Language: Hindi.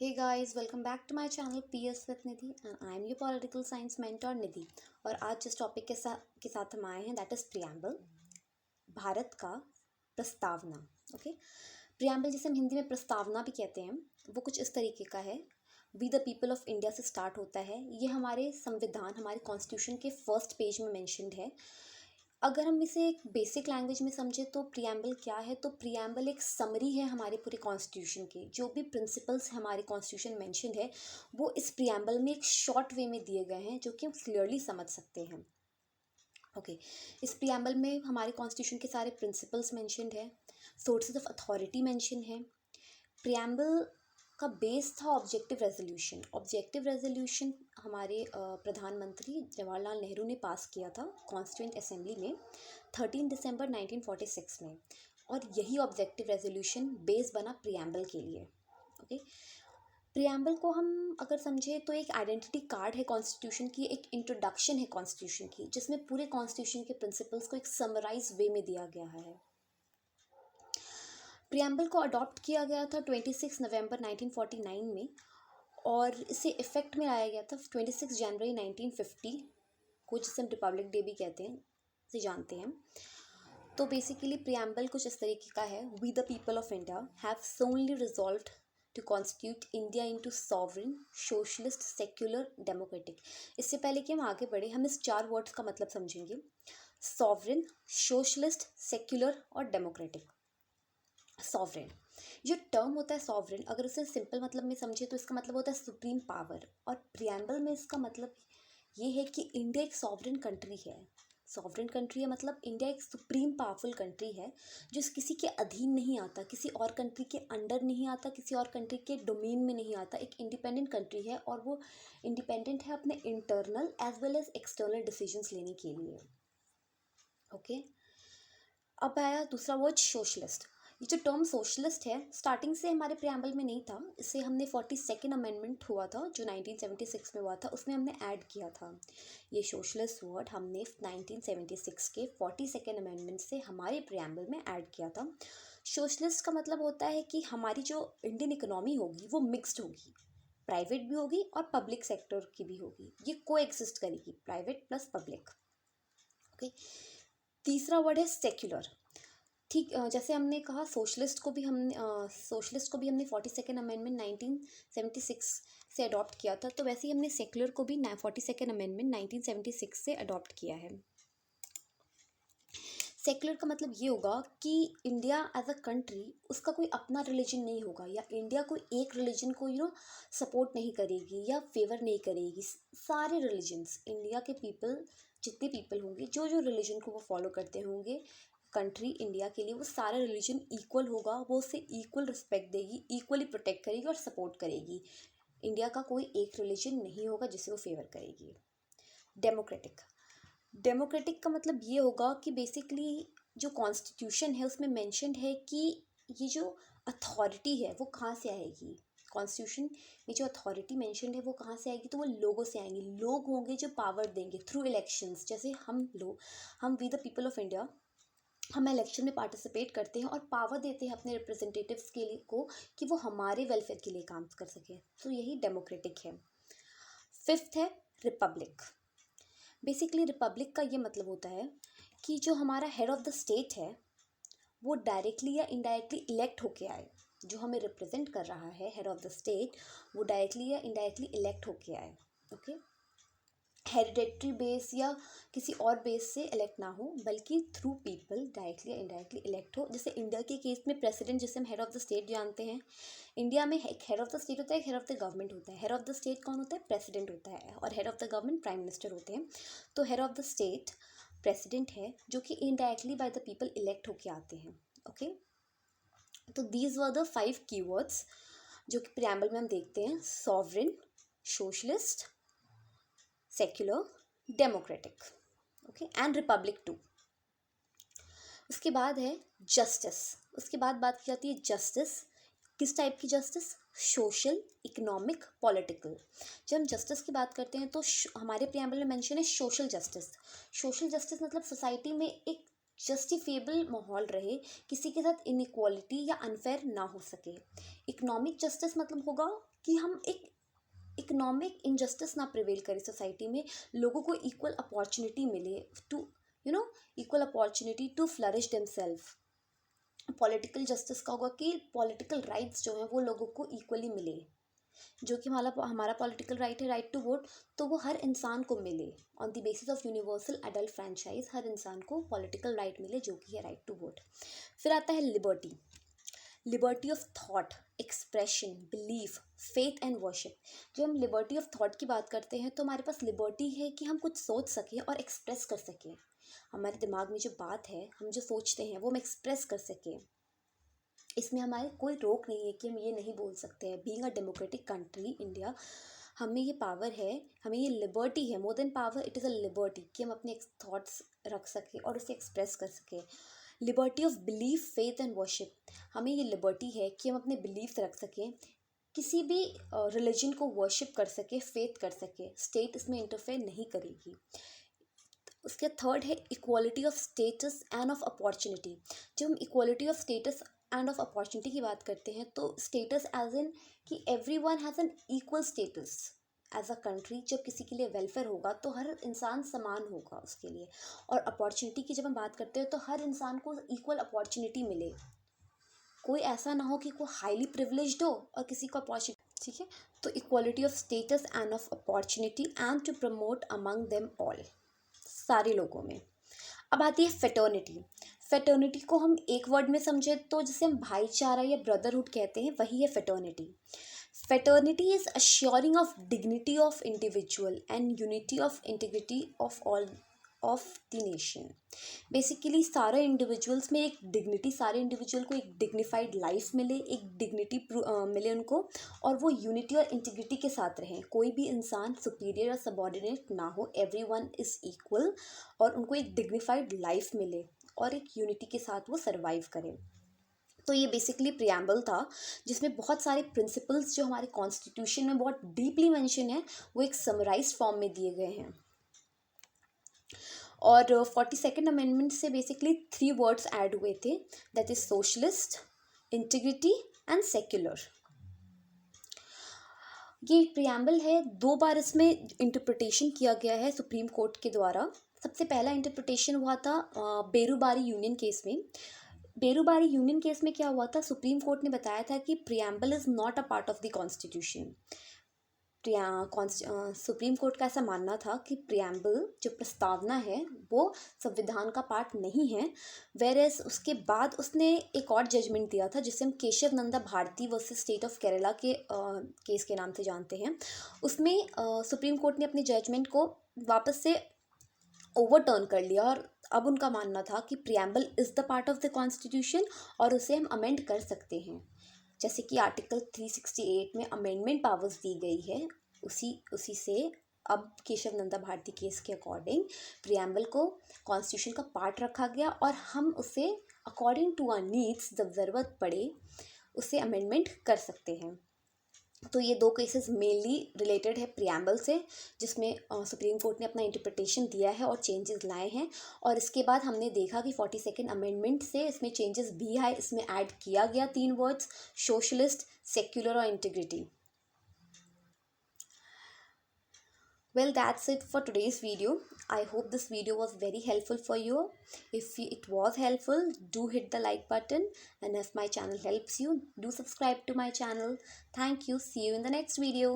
Hey guys, welcome back to my channel PS with Nidhi and I am your political science mentor Nidhi। और आज जिस टॉपिक के साथ हम आए हैं दैट इज़ प्रियम्बल, भारत का प्रस्तावना। ओके, प्रियम्बल जिसे हम हिंदी में प्रस्तावना भी कहते हैं, वो कुछ इस तरीके का है। We the people of India से स्टार्ट होता है। ये हमारे संविधान, हमारे कॉन्स्टिट्यूशन के फर्स्ट पेज में मेंशन्ड है। अगर हम इसे एक बेसिक लैंग्वेज में समझे तो प्रियम्बल क्या है, तो प्रियम्बल एक समरी है हमारे पूरे कॉन्स्टिट्यूशन के। जो भी प्रिंसिपल्स हमारे कॉन्स्टिट्यूशन मेंशन है वो इस प्रियम्बल में एक शॉर्ट वे में दिए गए हैं जो कि हम क्लियरली समझ सकते हैं। ओके, इस प्रियम्बल में हमारे कॉन्स्टिट्यूशन के सारे प्रिंसिपल्स मेंशन्ड है, सोर्सेज ऑफ अथॉरिटी मेंशन है। प्रियम्बल का बेस था ऑब्जेक्टिव रेजोल्यूशन। ऑब्जेक्टिव रेजोल्यूशन हमारे प्रधानमंत्री जवाहरलाल नेहरू ने पास किया था कॉन्स्टिट्यूएंट असेंबली में 13 दिसंबर 1946 में, और यही ऑब्जेक्टिव रेजोल्यूशन बेस बना प्रियम्बल के लिए। ओके, प्रियम्बल को हम अगर समझे तो एक आइडेंटिटी कार्ड है कॉन्स्टिट्यूशन की, एक इंट्रोडक्शन है कॉन्स्टिट्यूशन की, जिसमें पूरे कॉन्स्टिट्यूशन के प्रिंसिपल्स को एक समराइज वे में दिया गया है। प्रियम्बल को अडॉप्ट किया गया था 26 नवंबर 1949 में, और इसे इफ़ेक्ट में लाया गया था 26 जनवरी 1950 को, जिसे हम रिपब्लिक डे भी कहते हैं, से जानते हैं। तो बेसिकली प्रियम्बल कुछ इस तरीके का है। We the people of India have solemnly resolved to constitute India into sovereign, socialist, secular, democratic. इससे पहले कि हम आगे बढ़े, हम इस 4 वर्ड्स का मतलब समझेंगे। सॉवरेन, सोशलिस्ट, सेक्युलर और डेमोक्रेटिक। सॉवरेन, जो टर्म होता है सॉवरेन, अगर उसे सिंपल मतलब में समझे तो इसका मतलब होता है सुप्रीम पावर, और प्रियम्बल में इसका मतलब ये है कि इंडिया एक सॉवरेन कंट्री है। सॉवरेन कंट्री है मतलब इंडिया एक सुप्रीम पावरफुल कंट्री है जो किसी के अधीन नहीं आता, किसी और कंट्री के अंडर नहीं आता, किसी और कंट्री के डोमेन में नहीं आता। एक इंडिपेंडेंट कंट्री है और वो इंडिपेंडेंट है अपने internal as well as external decisions लेने के लिए। ओके, अब आया दूसरा वर्ड सोशलिस्ट। ये जो टर्म सोशलिस्ट है स्टार्टिंग से हमारे प्रियम्बल में नहीं था, इसे हमने 42nd अमेंडमेंट हुआ था जो 1976 में हुआ था, उसमें हमने ऐड किया था। ये सोशलिस्ट वर्ड हमने 1976 के 42nd अमेंडमेंट से हमारे प्रियम्बल में ऐड किया था। सोशलिस्ट का मतलब होता है कि हमारी जो इंडियन इकोनॉमी होगी वो मिक्स्ड होगी, प्राइवेट भी होगी और पब्लिक सेक्टर की भी होगी। ये को एग्जिस्ट करेगी, प्राइवेट प्लस पब्लिक। ओके, तीसरा वर्ड है सेक्युलर। ठीक, जैसे हमने कहा सोशलिस्ट को भी हमने 42nd अमेंडमेंट 1976 से अडॉप्ट किया था, तो वैसे ही हमने सेक्युलर को भी 42nd अमेंडमेंट 1976 से अडॉप्ट किया है। सेक्युलर का मतलब ये होगा कि इंडिया एज अ कंट्री, उसका कोई अपना रिलीजन नहीं होगा, या इंडिया कोई एक रिलीजन को सपोर्ट नहीं करेगी या फेवर नहीं करेगी। सारे रिलीजन्स, इंडिया के पीपल, जितने पीपल होंगे, जो जो रिलीजन को वो फॉलो करते होंगे, कंट्री इंडिया के लिए वो सारा रिलीजन इक्वल होगा, वो उसे इक्वल रिस्पेक्ट देगी, इक्वली प्रोटेक्ट करेगी और सपोर्ट करेगी। इंडिया का कोई एक रिलीजन नहीं होगा जिसे वो फेवर करेगी। डेमोक्रेटिक, डेमोक्रेटिक का मतलब ये होगा कि बेसिकली जो कॉन्स्टिट्यूशन है उसमें मेंशन्ड है कि ये जो अथॉरिटी है वो कहाँ से आएगी। कॉन्स्टिट्यूशन में जो अथॉरिटी मेंशन्ड है वो कहाँ से आएगी, तो वो लोगों से आएंगी। लोग होंगे जो पावर देंगे थ्रू इलेक्शंस। जैसे हम we the people of India, हम इलेक्शन में पार्टिसिपेट करते हैं और पावर देते हैं अपने रिप्रेजेंटेटिव्स के लिए को, कि वो हमारे वेलफेयर के लिए काम कर सकें। तो यही डेमोक्रेटिक है। फिफ्थ है रिपब्लिक। बेसिकली रिपब्लिक का ये मतलब होता है कि जो हमारा हेड ऑफ़ द स्टेट है वो डायरेक्टली या इनडायरेक्टली इलेक्ट होके आए। जो हमें रिप्रेजेंट कर रहा है हेड ऑफ़ द स्टेट, वो डायरेक्टली या इनडायरेक्टली इलेक्ट होके आए। ओके, हेरिडेटरी बेस या किसी और बेस से इलेक्ट ना हो, बल्कि थ्रू पीपल डायरेक्टली या इनडायरेक्टली इलेक्ट हो। जैसे इंडिया के केस में प्रेसिडेंट, जिसे हम हेड ऑफ़ द स्टेट जानते हैं, इंडिया में एक हेड ऑफ़ द स्टेट होता है, एक हेड ऑफ़ द गवर्नमेंट होता है। हेड ऑफ़ द स्टेट कौन होता है? प्रेसिडेंट होता है, और head of the government prime minister होते हैं। तो head of the state president है, जो कि indirectly by the people elect होके आते हैं। ओके, तो दीज वर द 5 कीवर्ड्स जो कि प्रियम्बल में हम देखते हैं: sovereign, socialist, secular, democratic, okay, and republic too. उसके बाद है जस्टिस। उसके बाद बात की जाती है जस्टिस। किस टाइप की जस्टिस? Social, economic, political. जब हम जस्टिस की बात करते हैं तो हमारे प्रियम्बल में मेंशन है सोशल जस्टिस। सोशल जस्टिस मतलब सोसाइटी में एक जस्टिफिएबल माहौल रहे, किसी के साथ इनइक्वालिटी या अनफेयर ना हो सके। इकोनॉमिक जस्टिस मतलब होगा कि हम एक इकोनॉमिक इनजस्टिस ना प्रिवेल करे सोसाइटी में, लोगों को इक्वल अपॉर्चुनिटी मिले to equal opportunity to flourish themselves. Political justice का होगा कि पॉलिटिकल राइट्स जो हैं वो लोगों को इक्वली मिले, जो कि हमारा हमारा पॉलिटिकल राइट है, राइट टू वोट, तो वो हर इंसान को मिले on the basis of universal adult franchise. हर इंसान को पॉलिटिकल राइट मिले जो कि है राइट टू वोट। फिर आता है liberty, liberty of thought, expression, belief, faith and worship. जब हम लिबर्टी ऑफ थॉट की बात करते हैं तो हमारे पास लिबर्टी है कि हम कुछ सोच सकें और एक्सप्रेस कर सकें। हमारे दिमाग में जो बात है, हम जो सोचते हैं वो हम एक्सप्रेस कर सकें। इसमें हमारे कोई रोक नहीं है कि हम ये नहीं बोल सकते हैं। Being a democratic country India, हमें ये पावर है, हमें ये लिबर्टी है, more than power it is a liberty, कि हम अपने थॉट्स रख सकें और उसे एक्सप्रेस कर सकें। Liberty of belief, faith and worship, हमें ये लिबर्टी है कि हम अपने बिलीफ रख सकें, किसी भी रिलीजन को वर्शिप कर सके, फेथ कर सके, स्टेट इसमें इंटरफेयर नहीं करेगी। उसके थर्ड है equality of status and of opportunity. जब हम equality of status and of opportunity की बात करते हैं तो स्टेटस एज इन कि everyone has an equal status as a country. जब किसी के लिए वेलफेयर होगा तो हर इंसान समान होगा उसके लिए। और अपॉर्चुनिटी की जब हम बात करते हैं तो हर इंसान को इक्वल अपॉर्चुनिटी मिले, कोई ऐसा ना हो कि कोई हाईली प्रिविलेज्ड हो और किसी को अपॉर्चुनिटी, ठीक है। तो equality of status and of opportunity and to promote among them all, सारे लोगों में। अब आती है फेटर्निटी। फेटर्निटी को हम एक वर्ड में समझे तो जिसे हम भाईचारा या ब्रदरहुड कहते हैं, वही है fraternity. Fraternity is assuring of dignity of individual and unity of integrity of all of the nation. Basically सारे इंडिविजुअल्स में एक डिग्निटी, सारे इंडिविजुअल को एक डिग्निफाइड लाइफ मिले, एक डिग्निटी मिले उनको, और वो यूनिटी और इंटीग्रिटी के साथ रहें। कोई भी इंसान सुपीरियर या सबॉर्डिनेट ना हो, एवरीवन इज़ इक्वल, और उनको एक डिग्निफाइड लाइफ मिले और एक यूनिटी के साथ वो सर्वाइव करें। तो ये बेसिकली प्रियम्बल था जिसमें बहुत सारे प्रिंसिपल्स जो हमारे कॉन्स्टिट्यूशन में बहुत डीपली मेंशन है वो एक समराइज्ड फॉर्म में दिए गए हैं। और 42nd अमेंडमेंट से बेसिकली 3 वर्ड्स ऐड हुए थे, that is socialist, integrity and secular. ये प्रियम्बल है, 2 बार इसमें इंटरप्रिटेशन किया गया है सुप्रीम कोर्ट के द्वारा। सबसे पहला इंटरप्रिटेशन हुआ था बेरूबारी यूनियन केस में। बेरूबारी यूनियन केस में क्या हुआ था, सुप्रीम कोर्ट ने बताया था कि preamble is not a part of the constitution. Supreme court का ऐसा मानना था कि प्रियम्बल जो प्रस्तावना है वो संविधान का पार्ट नहीं है। वेरएज उसके बाद उसने एक और जजमेंट दिया था जिसे हम Keshavananda Bharati versus state of Kerala के केस के नाम से जानते हैं। उसमें सुप्रीम कोर्ट ने अपने जजमेंट को वापस से ओवरटर्न कर लिया और अब उनका मानना था कि preamble is the part of the constitution और उसे हम अमेंड कर सकते हैं। जैसे कि आर्टिकल 368 में अमेंडमेंट पावर्स दी गई है, उसी से अब केशव नंदा भारती केस के अकॉर्डिंग प्रियम्बल को कॉन्स्टिट्यूशन का पार्ट रखा गया और हम उसे अकॉर्डिंग टू आवर नीड्स जब ज़रूरत पड़े उसे अमेंडमेंट कर सकते हैं। तो ये 2 केसेस मेनली रिलेटेड है प्रियम्बल से, जिसमें सुप्रीम कोर्ट ने अपना इंटरप्रिटेशन दिया है और चेंजेस लाए हैं। और इसके बाद हमने देखा कि 42nd अमेंडमेंट से इसमें चेंजेस भी आए, इसमें ऐड किया गया 3 वर्ड्स, सोशलिस्ट, सेक्युलर और integrity. Well, that's it for today's video. I hope this video was very helpful for you. If it was helpful, do hit the like button, and if my channel helps you, do subscribe to my channel. Thank you. See you in the next video.